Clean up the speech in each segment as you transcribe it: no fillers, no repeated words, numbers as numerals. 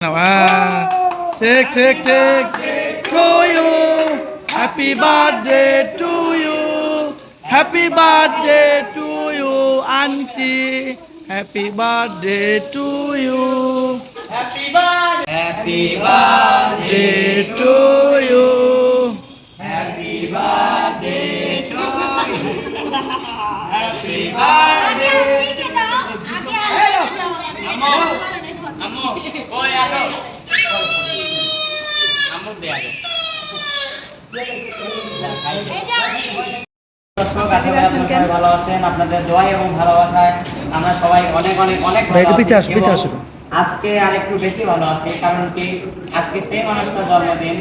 Take to you. Happy birthday to you. Happy birthday to you, auntie. Happy birthday to you. Happy birthday. Happy birthday to you. Happy birthday to you. Happy birthday. Ammo, koi aso. Ammo de aage. ভালো আছেন আপনাদের দোয়া এবং ভালোবাসায় আমরা সবাই অনেক অনেক অনেক আজকে আর একটু বেশি ভালো আছি কারণ কি আজকে সেই মানুষটার জন্মদিন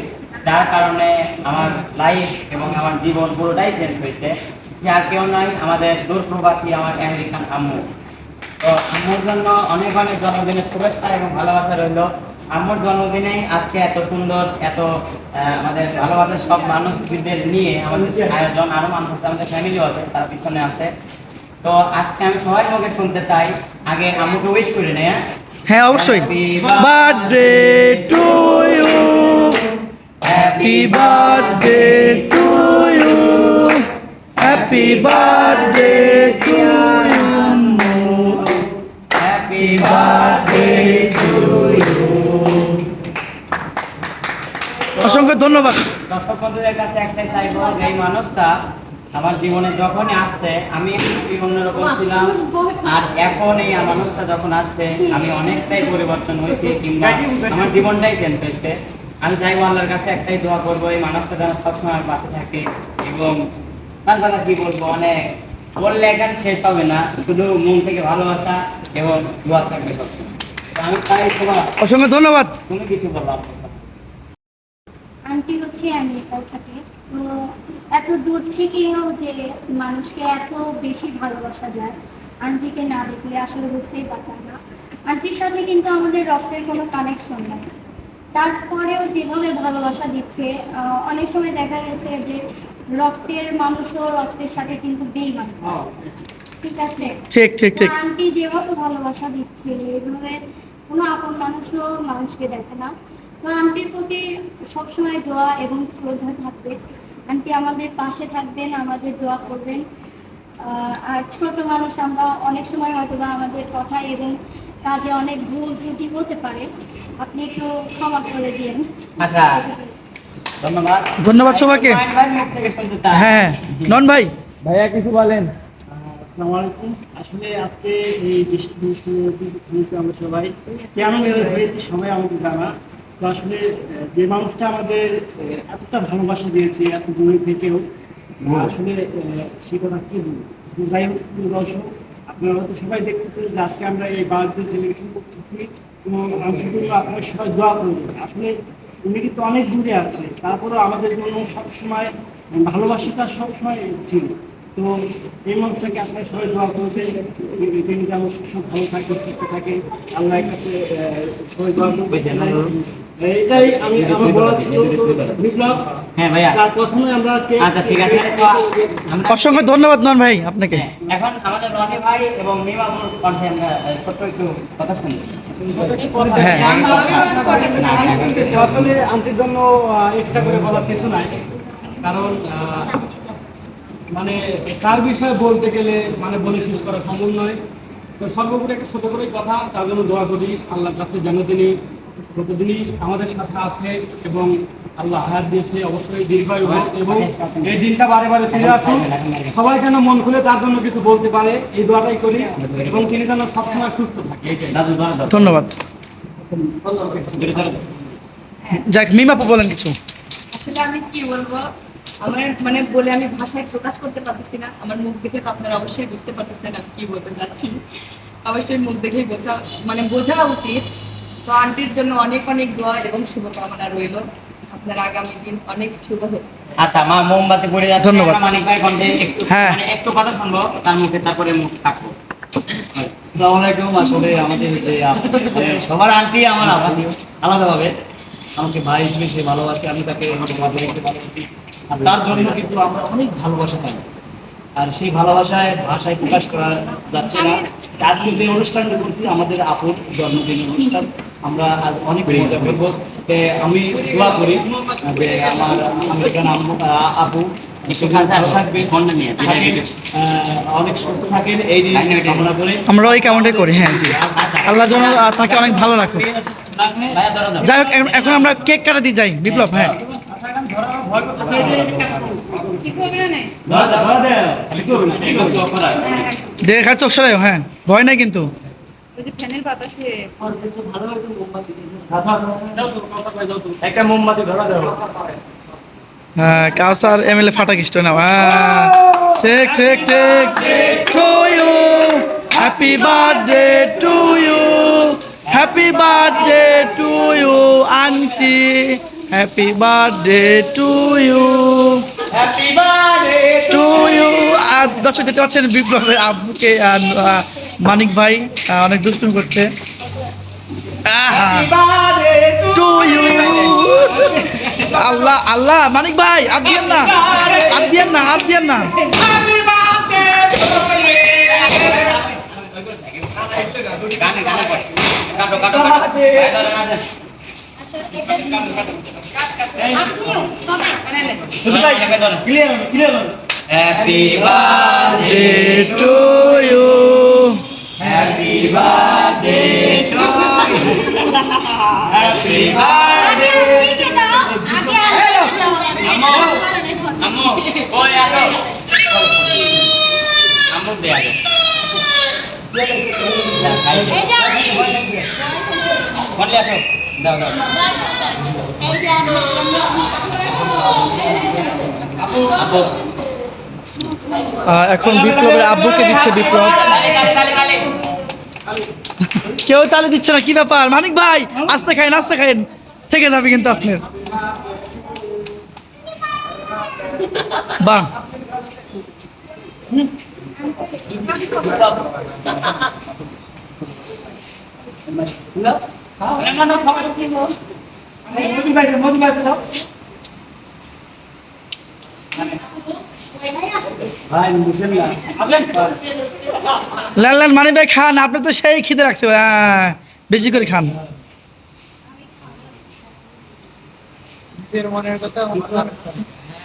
যার কারণে আমার লাইফ এবং আমার জীবন পুরোটাই চেঞ্জ হয়েছে আর কেউ নয় আমাদের দূরপ্রবাসী আমার আমেরিকান আম্মু। তো আম্মুর জন্য অনেক অনেক জন্মদিনের শুভেচ্ছা এবং ভালোবাসা রইল। আম্মুর জন্মদিনে আজকে এত সুন্দর এত আমাদের ভালোবাসার সব মানুষদের নিয়ে আমাদের আয়োজন, আরো মানুষ আছে, আমাদের ফ্যামিলিও আছে, তার পিছনে আছে। তো আজকে আমি সবাই মুখে শুনতে চাই, আগে আম্মুকে উইশ করে নেই। হ্যাঁ অবশ্যই। Birthday to you, happy birthday to you, happy birthday to you, happy birthday to you. অসংখ্য ধন্যবাদ। দর্শক বন্ধুদের কাছে একটাই চাইবো যে এই মানুষটা আমার জীবনে যখনই আসছে আমি একটু অন্যরকম ছিলাম, আর এখন এই মানুষটা যখন আসছে আমি অনেকটাই পরিবর্তন হয়েছি, কিংবা আমার জীবনটাই চেঞ্জ হয়েছে। আমি চাইবো আল্লাহর কাছে একটাই দোয়া করবো এই মানুষটা যেন সবসময় আমার পাশে থাকে, এবং তার কথা কি বলবো, অনেক বললে এখানে শেষ হবে না, শুধু মন থেকে ভালোবাসা এবং দোয়া থাকবে সবসময়। আমি চাই তোমার অসংখ্য ধন্যবাদ। তুমি কিছু বলো। আন্টি হচ্ছে আমেরিকায় থাকে, তো এত দূর থেকেও যে মানুষকে এত বেশি ভালোবাসা যায়, আন্টিকে না দেখলে আসলে বুঝতেই পারতাম না। আন্টির সাথে কিন্তু আমাদের রক্তের কোনো কানেকশন নাই, তারপরেও যেভাবে ভালোবাসা দিচ্ছে, অনেক সময় দেখা গেছে যে রক্তের মানুষও রক্তের সাথে কিন্তু বেইমান। ঠিক আছে, ঠিক। আন্টি যেভাবে ভালোবাসা দিচ্ছে এইভাবে কোনো আপন মানুষও মানুষকে দেখে না। তো আন্টির প্রতি সবসময় দোয়া এবং শ্রদ্ধা থাকবে। আন্টি আমাদের পাশে থাকবেন, আমাদের দোয়া করবেন। আর ছোট মানুষ আমরা, অনেক সময় হয়তো বা আমাদের কথা এবং কাজে অনেক ভুল ত্রুটি হতে পারে, আপনি একটু ক্ষমা করে দিন। আচ্ছা, ধন্যবাদ সবাইকে। হ্যাঁ নন ভাই, ভাইয়া কিছু বলেন। আসসালামু আলাইকুম। আসলে আজকে এই বিশেষ আমরা সবাই কেন হয়েছি সবাই আমাদের জানা। তো আসলে যে মানুষটা আমাদের এতটা ভালোবাসা দিয়েছে এত দূরে থেকেও, আসলে সে কথা কি বলবো। যাই হোক দর্শক, আপনারা হয়তো সবাই দেখতেছেন যে আজকে আমরা এই বার্থডে সেলিব্রেশন করতেছি এবং আপনারা সবাই দোয়া করবেন। আসলে উনি কিন্তু অনেক দূরে আছে, তারপরেও আমাদের জন্য সবসময় ভালোবাসাটা সবসময় ছিল। তো এই মানুষটাকে আপনার সবাই দোয়া করবে, তিনি যেন সব ভালো থাকে, সুস্থ থাকে, আল্লাহর কাছে সবাই দোয়া করবে। এটাই আমি আমার বলার ছিল। বিপ্লব, হ্যাঁ ভাইয়া, তার প্রথমে আমরা আচ্ছা ঠিক আছে, অসংখ্য ধন্যবাদ নন ভাই আপনাকে। এখন আমাদের রনি ভাই এবং মিমামুর কণ্ঠে আমরা ছোট্ট একটু কথা শুনবো। হ্যাঁ আসলে আন্টির জন্য এক্সট্রা করে বলার কিছু নাই, কারণ মানে তার বিষয়ে বলতে গেলে মানে বলে শেষ করা সম্ভব নয়। তো সর্বোপরি একটা ছোট করে কথা, তার জন্য দোয়া করি আল্লাহর কাছে যেন তিনি যতদিনই আমাদের সাথে আছে এবং আল্লাহ হায়াত দিয়েছে অবশ্যই দীর্ঘায়ু হোক এবং এই দিনটা বারে বারে ফিরে আসুন। সবাই যেন মন খুলে তার জন্য কিছু বলতে পারে, এই দোয়াটাই করি, এবং তিনি যেন সবসময় সুস্থ থাকে। ধন্যবাদ। যাক মিমাপু বলেন কিছু। আসলে আমি কি বলবো, আমার মানে বলে আমি ভাষায় প্রকাশ করতে পারতেছি না। আমার মুখ দেখে তো আপনারা অবশ্যই বুঝতে পারতেছেন আমি কি বলতে চাচ্ছি। অবশ্যই মুখ দেখেই বোঝা উচিত। তো আন্টির জন্য অনেক অনেক দোয়া এবং শুভকামনা রইল। আপনার আগামী দিন অনেক শুভ হোক। আচ্ছা মা, মোমবাতি পড়ে যাচ্ছে, ধন্যবাদ। মানিক ভাই কণ্ঠে একটু হ্যাঁ একটু কথা শুনবো, তার মুখে তারপরে মুখ থাকবো। আসসালামু আলাইকুম। আসলে আমাদের যে সবার আন্টি আমার আলাদাভাবে আমাকে ভাই হিসেবে সে ভালোবাসে, আমি তাকে আমাদের মাঝে রেখে ভালোবাসি, আর তার জন্য কিন্তু আমরা অনেক ভালোবাসা পাই। আর সেই ভালোবাসায় ভাষায় প্রকাশ করা যাচ্ছে না। আজকে যে অনুষ্ঠানটা করছি আমাদের আপুর জন্মদিনের অনুষ্ঠান, আমরা আজ অনেক মজা করবো। আমি দোয়া করি যে আমার আমেরিকান আপু ভালো থাকবেন, অনেক সুস্থ থাকেন এই কামনা করে আমরা ওই কামনাটাই করি। হ্যাঁ জি, আল্লাহ যেন তাকে অনেক ভালো রাখুক। যাই হোক, এখন আমরা কেক কাটাতে যাই বিপ্লব। হ্যাঁ দেখা চোখ সরাই। হ্যাঁ ভয় নাই কিন্তু। একটা মোমবাতি ধরা দেবো। হ্যাঁ কাউসার এমএলএ ফাটাকিষ্ট না। হ্যাঁ ঠিক ঠিক ঠিক। To you happy birthday to you, happy birthday to you aunty, happy birthday to you, happy birthday to you. আর দর্শক দেখতে পাচ্ছেন বিপ্লবের আব্বুকে আর মানিক ভাই অনেক দুষ্টুমি করছে। To you. আল্লাহ আল্লাহ, মানিক ভাই আর দিয়েন না, আর দিয়েন না, আর দিয়েন না। Happy birthday to you, happy birthday to you, happy birthday. আম্মু ওই আসো, আম্মু দে আগে বলি আসো, দাও দাও আপু আপু। এখন বিপ্লবের আব্বুকে দিচ্ছে বিপ্লব। কেউ তালে দিচ্ছে না, কি ব্যাপার মানিক ভাই? আস্তে খাইন, আস্তে খাইন, থেকে যাবে কিন্তু আপনার। বাহ লাল লাল মানিক ভাই খান, আপনার তো সেই খিদে রাখছে। হ্যাঁ বেশি করে খান।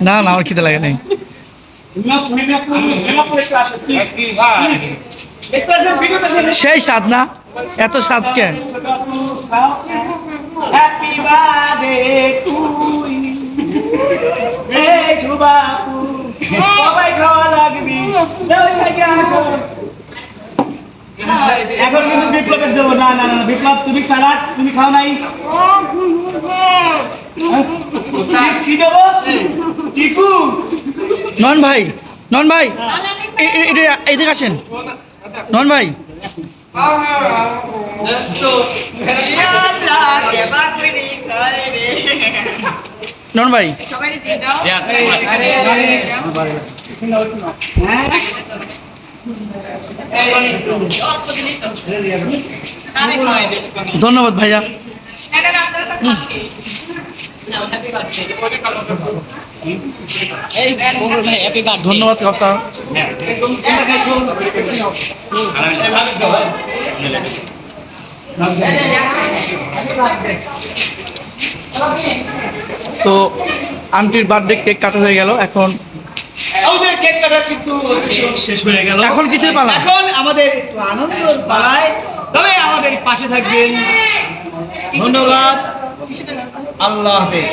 না না আমার খিদে লাগে নাই। সেই স্বাদ না, এত স্বাদ কে? হ্যাপি বার্থডে টু ইউ, এই শুভাপু সবাই খাওয়া লাগবি, আসো। এখন কিন্তু বিপ্লবের দেবো। না না না বিপ্লব, তুমি চালাক, তুমি খাও নাই। কি দেবো? টিকু। নন ভাই, নন ভাই এদিকে আসেন। নন ভাই নন ভাই সবাই দিয়ে দাও। ধন্যবাদ ভাইয়া। ধন্যবাদ কাউসার। তো আন্টির বার্থডে কেক কাটা হয়ে গেল। এখন আমাদের কেক কাটা কিন্তু শেষ হয়ে গেল। এখন কিসের পালা? এখন আমাদের একটু আনন্দ পালায়। তবে আমাদের পাশে থাকবেন। ধন্যবাদ। আল্লাহ হাফেজ।